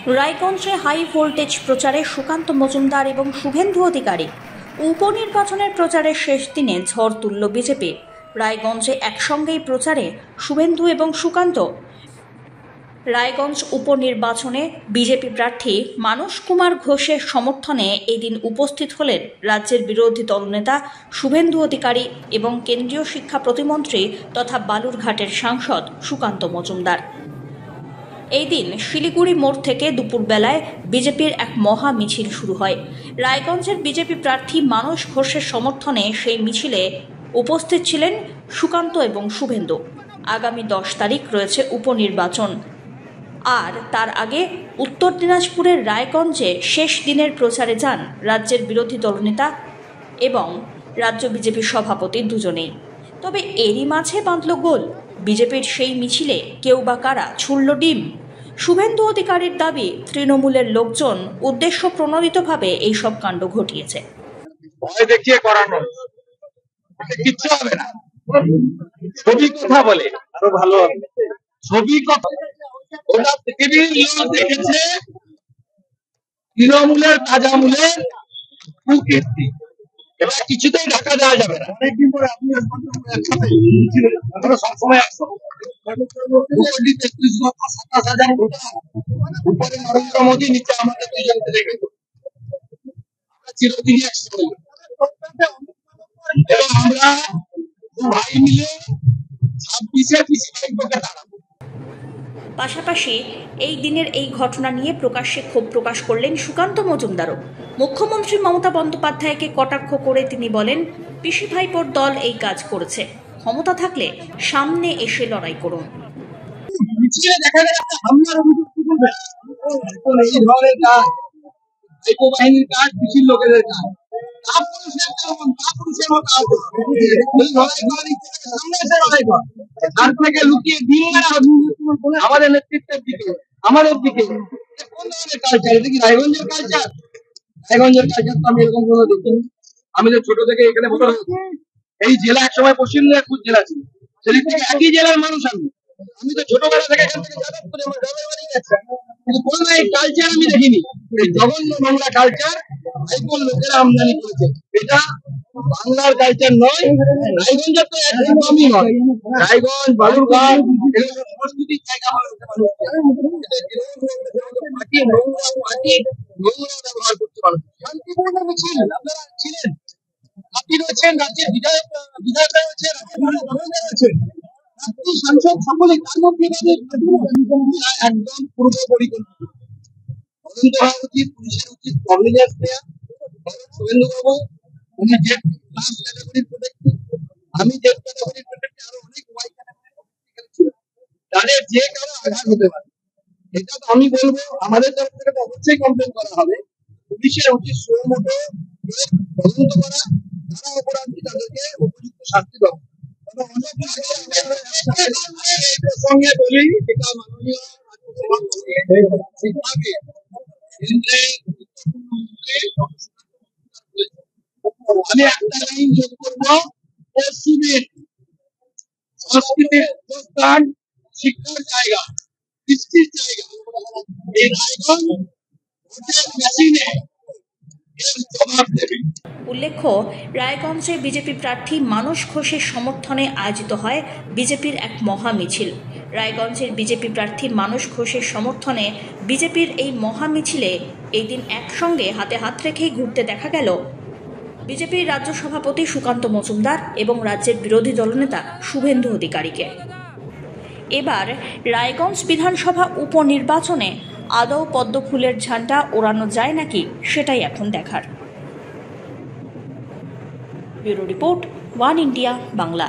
রায়গঞ্জে high voltage প্রচারে সুকান্ত মজুমদার এবং শুভেন্দু অধিকারী। উপনির্বাচনের প্রচারের শেষ দিনে ঝড় তুলল বিজেপি। রায়গঞ্জে একসঙ্গেই প্রচারে শুভেন্দু এবং সুকান্ত। রায়গঞ্জ উপনির্বাচনে বিজেপি প্রার্থী মানস কুমার ঘোষের সমর্থনে এদিন উপস্থিত হলেন রাজ্যের বিরোধী দলনেতা শুভেন্দু অধিকারী এবং কেন্দ্রীয় শিক্ষা প্রতিমন্ত্রী তথা বালুরঘাটের সাংসদ সুকান্ত মজুমদার। এই দিন শিলিগুড়ি মোড় থেকে দুপুরবেলায় বিজেপির এক মহা মিছিল শুরু হয়। রায়গঞ্জের বিজেপি প্রার্থী মানস ঘোষের সমর্থনে সেই মিছিলে উপস্থিত ছিলেন সুকান্ত এবং শুভেন্দু। আগামী 10 তারিখ রয়েছে উপনির্বাচন, আর তার আগে উত্তর দিনাজপুরের রায়গঞ্জে শেষ দিনের প্রচারে যান রাজ্যের বিরোধী দলনেতা এবং রাজ্য বিজেপি সভাপতি দুজনেই। তবে এরই মাঝে বাঁধল গোল। বিজেপির সেই মিছিলে কেউ বা কারা ছুড়ল ডিম। শুভেন্দু অধিকারীর দাবি, তৃণমূলের লোকজন উদ্দেশ্য প্রণোদিতভাবে এইসব কাণ্ড ঘটিয়েছে। ভয় দেখিয়ে করানো কিচ্ছু হবে না। ছবি কথা বলে আরো ভালো হবে। ছবি কথা ওটা পৃথিবীর লোক দেখেছে তৃণমূলের তাজামূলের কুকীর্তি। এবার কিছুতেই ঢাকা দেওয়া যাবে না। অনেকদিন পরে আপনি সবসময় উপরে নরেন্দ্র মোদী, নিচে আমাদের দুজনকে দেখে আমরা চিরদিনই একসঙ্গে এবং আমরা ভাই মিলে 26-এ পিছিয়ে দাঁড়াবো। পাশাপাশি এই দিনের এই ঘটনা নিয়ে প্রকাশ্যে ক্ষোভ প্রকাশ করলেন সুকান্ত মজুমদারও। মুখ্যমন্ত্রী মমতা বন্দ্যোপাধ্যায়কে কটাক্ষ করে তিনি বলেন, পিসি ভাইপোর দল এই কাজ করেছে, ক্ষমতা থাকলে সামনে এসে লড়াই করুন। দেখা গেল হামলার অভিযোগ তুলবে, এই ধরনের কাজ ভাইপো বাহিনীর কাজ, পিসির লোকেদের কাজ, আমাদের নেতৃত্বের দিকে, আমাদের দিকে কোন ধরনের কালচার? এটা কি রায়গঞ্জের কালচার? রায়গঞ্জের কালচার তো আমি এরকম কোনো দেখিনি। আমি তো ছোট থেকে এখানে বড় হয়েছি। এই জেলা একসময় পশ্চিম দিনাজপুর জেলা ছিল, সেদিক থেকে একই জেলার মানুষ। আমি তো ছোটবেলা থেকে এখান থেকে যাতায়াত করে আমার গ্রামের বাড়ি গেছে, কিন্তু কোনো এই কালচার আমি দেখিনি। এই জঘন্য নোংরা কালচার ভাইপোর লোকেরা আমদানি করেছে। এটা বাংলার কালচার নয়, রায়গঞ্জের তো একদমই নয়। রায়গঞ্জ, বালুরঘাট এগুলো সংস্কৃতির জায়গা ব্যবহার করতে পারে। শান্তিপূর্ণ মিছিল আপনারা ছিলেন, আপনি রয়েছেন, রাজ্যের বিধায়করা রয়েছেন, রয়েছেন, সাংসদ সকলে, তার মধ্যে একদম পূর্ব পরিকল্পিত। তদন্ত হওয়া উচিত, পুলিশের উচিত কগনিজেন্স দেওয়া। শুভেন্দু বাবু উনি যে ক্লাস ক্যাটাগরির প্রোটেক্টর, আমি যে ক্যাটাগরির প্রোটেক্টর, আরো অনেক ওয়াই ক্যাটাগরির ছিল, তাদের যে কারো আঘাত হতে পারে। এটা তো আমি বলবো আমাদের তরফ থেকে তো অবশ্যই কমপ্লেন করা হবে। পুলিশের উচিত সুমোটো তদন্ত করা, যারা অপরাধী তাদেরকে উপযুক্ত শাস্তি দেওয়া। প্রসঙ্গে বলি, এটা মাননীয় আমি একটা লাইন যোগ করবো, পশ্চিমের সংস্কৃতির স্থান, শিক্ষার জায়গা, কৃষ্টির জায়গা। এই রায়গঞ্জ মেশিনে জবাব দেবে। উল্লেখ্য, রায়গঞ্জে বিজেপি প্রার্থী মানস ঘোষের সমর্থনে আয়োজিত হয় বিজেপির এক মহা মিছিল। রায়গঞ্জের বিজেপি প্রার্থী মানস ঘোষের সমর্থনে বিজেপির এই মহা মিছিলে এই দিন একসঙ্গে হাতে হাত রেখেই ঘুরতে দেখা গেল বিজেপির রাজ্য সভাপতি সুকান্ত মজুমদার এবং রাজ্যের বিরোধী দলনেতা শুভেন্দু অধিকারীকে। এবার রায়গঞ্জ বিধানসভা উপনির্বাচনে আদৌ পদ্ম ফুলের ঝান্ডা ওড়ানো যায় নাকি, সেটাই এখন দেখার। Bureau report, one India Bangla.